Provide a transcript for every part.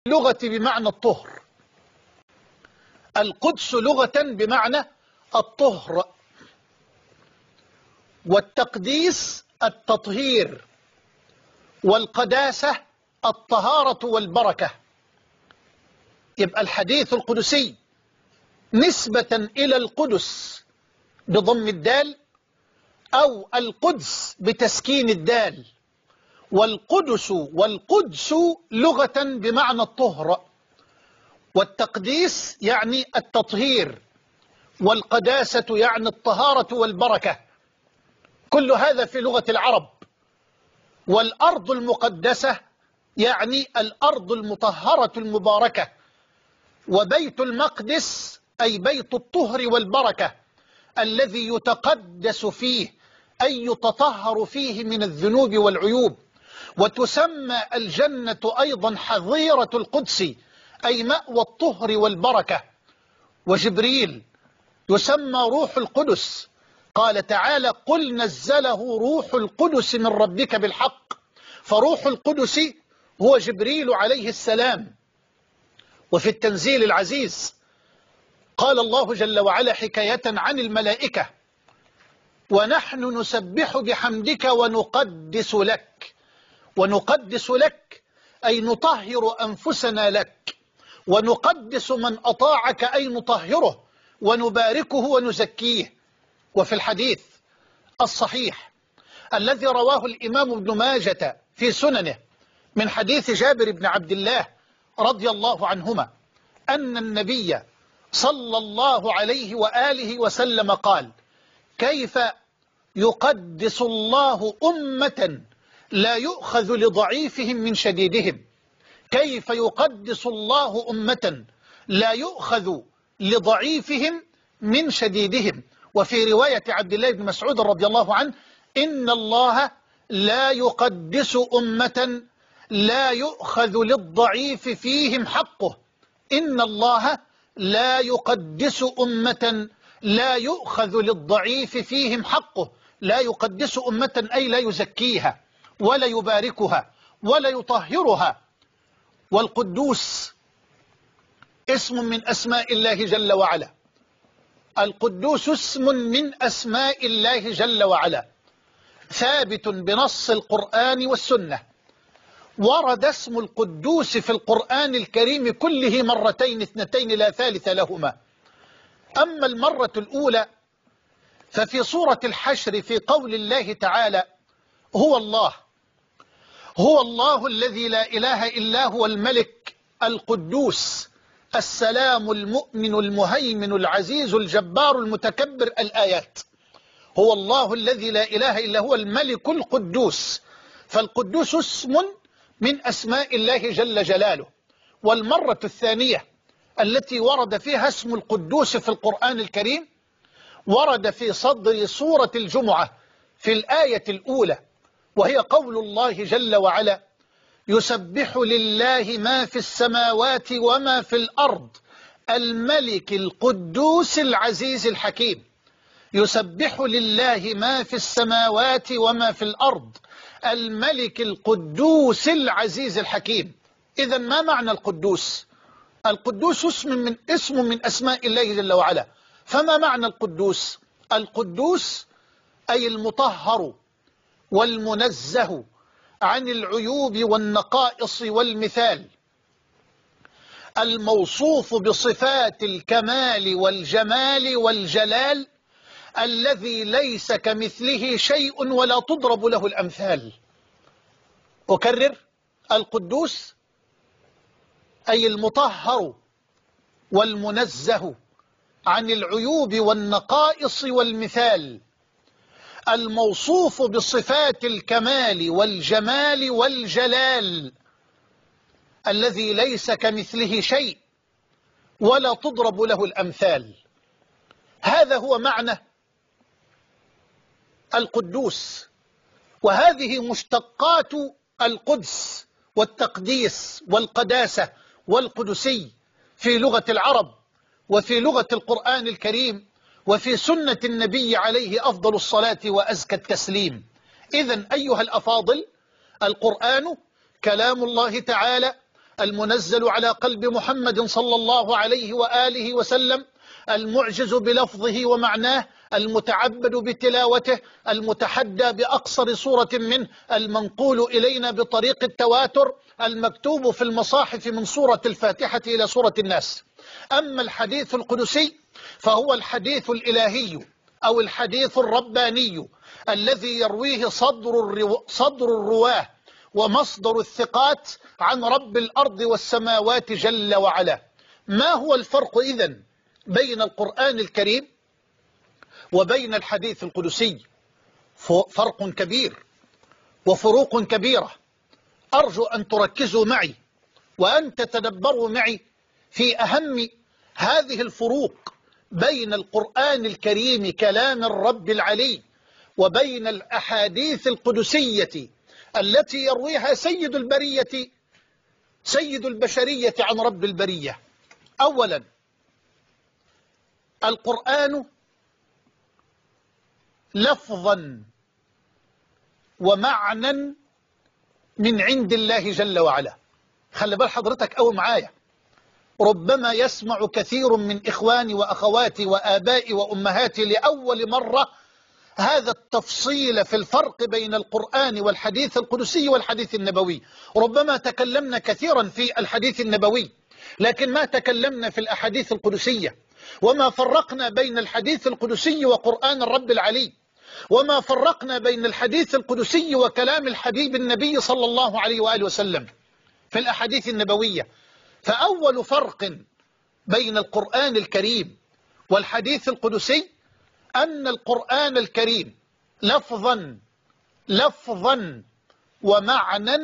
اللغة بمعنى الطهر. القدس لغة بمعنى الطهر، والتقديس التطهير، والقداسة الطهارة والبركة. يبقى الحديث القدسي نسبة إلى القدس بضم الدال، أو القدس بتسكين الدال. والقدس لغة بمعنى الطهر، والتقديس يعني التطهير، والقداسة يعني الطهارة والبركة. كل هذا في لغة العرب. والأرض المقدسة يعني الأرض المطهرة المباركة. وبيت المقدس أي بيت الطهر والبركة الذي يتقدس فيه، أي يتطهر فيه من الذنوب والعيوب. وتسمى الجنة أيضا حظيرة القدس، أي مأوى الطهر والبركة. وجبريل يسمى روح القدس، قال تعالى: قل نزله روح القدس من ربك بالحق. فروح القدس هو جبريل عليه السلام. وفي التنزيل العزيز قال الله جل وعلا حكاية عن الملائكة: ونحن نسبح بحمدك ونقدس لك. ونقدس لك أي نطهر أنفسنا لك، ونقدس من أطاعك أي نطهره ونباركه ونزكيه. وفي الحديث الصحيح الذي رواه الإمام ابن ماجة في سننه من حديث جابر بن عبد الله رضي الله عنهما أن النبي صلى الله عليه وآله وسلم قال: كيف يقدس الله أمة لا يؤخذ لضعيفهم من شديدهم. كيف يقدس الله أمة لا يؤخذ لضعيفهم من شديدهم. وفي رواية عبد الله بن مسعود رضي الله عنه: إن الله لا يقدس أمة لا يؤخذ للضعيف فيهم حقه. إن الله لا يقدس أمة لا يؤخذ للضعيف فيهم حقه. لا يقدس أمة أي لا يزكيها ولا يباركها ولا يطهرها. والقدوس اسم من أسماء الله جل وعلا. القدوس اسم من أسماء الله جل وعلا، ثابت بنص القرآن والسنة. ورد اسم القدوس في القرآن الكريم كله مرتين اثنتين لا ثالث لهما. أما المرة الأولى ففي سورة الحشر في قول الله تعالى: هو الله الذي لا إله إلا هو الملك القدوس السلام المؤمن المهيمن العزيز الجبار المتكبر. الآيات. هو الله الذي لا إله إلا هو الملك القدوس. فالقدوس اسم من أسماء الله جل جلاله. والمرة الثانية التي ورد فيها اسم القدوس في القرآن الكريم ورد في صدر سورة الجمعة في الآية الأولى، وهي قول الله جل وعلا: يسبح لله ما في السماوات وما في الأرض الملك القدوس العزيز الحكيم. يسبح لله ما في السماوات وما في الأرض الملك القدوس العزيز الحكيم. إذن ما معنى القدوس؟ القدوس اسم من أسماء الله جل وعلا. فما معنى القدوس؟ القدوس أي المطهر والمنزه عن العيوب والنقائص والمثال، الموصوف بصفات الكمال والجمال والجلال الذي ليس كمثله شيء ولا تضرب له الأمثال. أكرر: القدوس أي المطهر والمنزه عن العيوب والنقائص والمثال، الموصوف بصفات الكمال والجمال والجلال الذي ليس كمثله شيء ولا تضرب له الأمثال. هذا هو معنى القدوس. وهذه مشتقات القدس والتقديس والقداسة والقدسي في لغة العرب وفي لغة القرآن الكريم وفي سنة النبي عليه أفضل الصلاة وأزكى التسليم. إذن أيها الأفاضل، القرآن كلام الله تعالى المنزل على قلب محمد صلى الله عليه وآله وسلم، المعجز بلفظه ومعناه، المتعبد بتلاوته، المتحدى بأقصر صورة منه، المنقول إلينا بطريق التواتر، المكتوب في المصاحف من سورة الفاتحة إلى سورة الناس. أما الحديث القدسي فهو الحديث الإلهي أو الحديث الرباني الذي يرويه صدر الرواه ومصدر الثقات عن رب الأرض والسماوات جل وعلا. ما هو الفرق إذن بين القرآن الكريم وبين الحديث القدسي؟ فرق كبير وفروق كبيرة. أرجو أن تركزوا معي وأن تتدبروا معي في أهم هذه الفروق بين القرآن الكريم كلام الرب العلي وبين الأحاديث القدسية التي يرويها سيد البرية سيد البشرية عن رب البرية. أولا، القرآن لفظا ومعنى من عند الله جل وعلا. خلي بال حضرتك أو معايا، ربما يسمع كثير من إخواني وأخواتي وآبائي وأمهاتي لأول مرة هذا التفصيل في الفرق بين القرآن والحديث القدسي والحديث النبوي. ربما تكلمنا كثيرا في الحديث النبوي لكن ما تكلمنا في الأحاديث القدسية، وما فرقنا بين الحديث القدسي وقرآن الرب العلي، وما فرقنا بين الحديث القدسي وكلام الحبيب النبي صلى الله عليه وآله وسلم في الأحاديث النبوية. فأول فرق بين القرآن الكريم والحديث القدسي أن القرآن الكريم لفظا ومعنى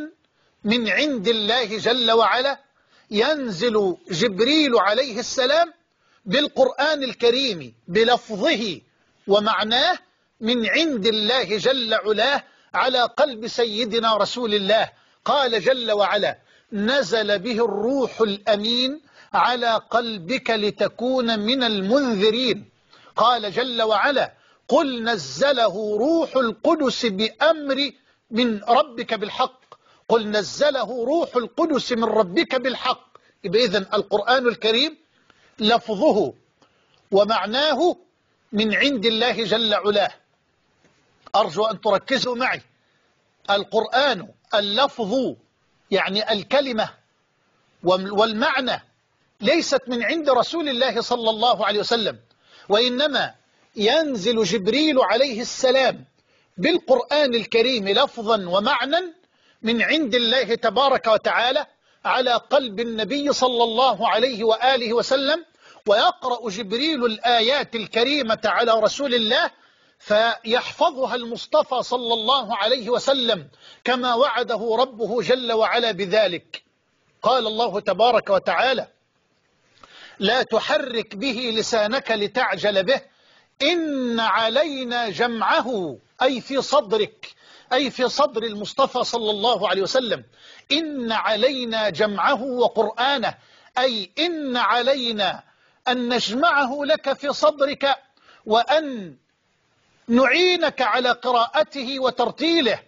من عند الله جل وعلا، ينزل جبريل عليه السلام بالقرآن الكريم بلفظه ومعناه من عند الله جل علاه على قلب سيدنا رسول الله. قال جل وعلا: نزل به الروح الأمين على قلبك لتكون من المنذرين. قال جل وعلا: قل نزله روح القدس بأمر من ربك بالحق. قل نزله روح القدس من ربك بالحق. يبقى إذن القرآن الكريم لفظه ومعناه من عند الله جل علاه. أرجو أن تركزوا معي. القرآن اللفظ يعني الكلمة والمعنى ليست من عند رسول الله صلى الله عليه وسلم، وإنما ينزل جبريل عليه السلام بالقرآن الكريم لفظا ومعنى من عند الله تبارك وتعالى على قلب النبي صلى الله عليه وآله وسلم، ويقرأ جبريل الآيات الكريمة على رسول الله فيحفظها المصطفى صلى الله عليه وسلم كما وعده ربه جل وعلا بذلك. قال الله تبارك وتعالى: لا تحرك به لسانك لتعجل به إن علينا جمعه، أي في صدرك، أي في صدر المصطفى صلى الله عليه وسلم. إن علينا جمعه وقرآنه، أي إن علينا أن نجمعه لك في صدرك وأن نعينك على قراءته وترتيله.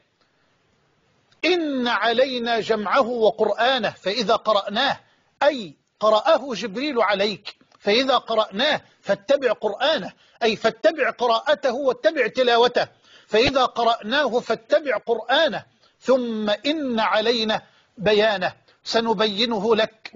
إن علينا جمعه وقرآنه، فإذا قرأناه أي قرأه جبريل عليك، فإذا قرأناه فاتبع قرآنه، أي فاتبع قراءته واتبع تلاوته، فإذا قرأناه فاتبع قرآنه. ثم إن علينا بيانه، سنبينه لك